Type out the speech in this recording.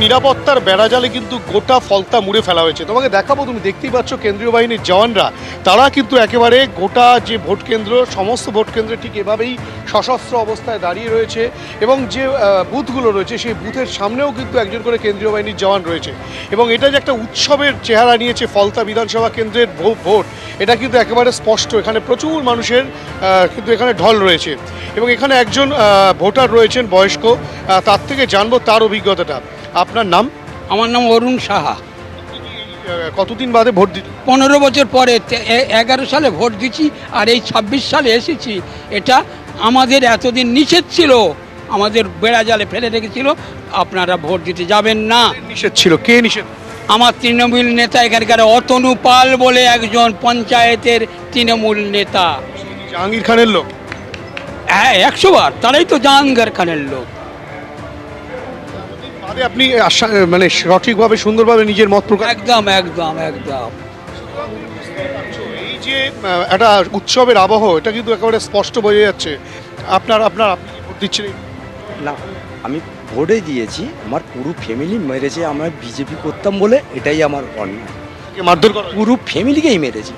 নিরাপত্তার বেড়াজালে কিন্তু গোটা ফলতা মুড়ে ফেলা হয়েছে। তোমাকে দেখাবো, তুমি দেখতেই পাচ্ছ কেন্দ্রীয় বাহিনীর জওয়ানরা তারা কিন্তু একেবারে গোটা যে ভোট কেন্দ্র, সমস্ত ভোট কেন্দ্রে ঠিক এভাবেই সশস্ত্র অবস্থায় দাঁড়িয়ে রয়েছে এবং যে বুথগুলো রয়েছে সেই বুথের সামনেও কিন্তু একজন করে কেন্দ্রীয় বাহিনীর জওয়ান রয়েছে এবং এটা যে একটা উৎসবের চেহারা নিয়েছে ফলতা বিধানসভা কেন্দ্রের ভোট, এটা কিন্তু একেবারে স্পষ্ট। এখানে প্রচুর মানুষের কিন্তু এখানে ঢল রয়েছে এবং এখানে একজন ভোটার রয়েছেন বয়স্ক, তার থেকে জানবো তার অভিজ্ঞতাটা। আপনার নাম? আমার নাম অরুণ সাহা। কতদিন বাদে ভোট দিতে? 15 বছর পরে 11 সালে ভোট দিচ্ছি আর এই 26 সালে এসেছি। এটা আমাদের এতদিন নিষেধ ছিল, আমাদের বেড়া জালে ফেলে রেখেছিল, আপনারা ভোট দিতে যাবেন না। নিষেধ ছিল? কে নিষেধ? আমার তৃণমূল নেতা এখানকার অতনু পাল বলে একজন পঞ্চায়েতের তৃণমূল নেতা। জাহাঙ্গীর খানের লোক? হ্যাঁ, 100 বার, তারাই তো জাহাঙ্গীর খানের লোক। বাদে আপনি মানে সঠিকভাবে সুন্দরভাবে নিজের মত প্রকাশ? একদম একদম একদম। এই যে একটা উৎসবের আবহ, এটা কিন্তু একেবারে স্পষ্ট বোঝা যাচ্ছে। আপনার আপনার আপনি কি ভোট দিচ্ছেন? না, আমি ভোটে দিয়েছি, আমার পুরো ফ্যামিলি মেরেছে, আমরা বিজেপি করতাম বলে, এটাই আমার অন্যায়। মারধর করা? পুরো ফ্যামিলিকেই মেরেছি।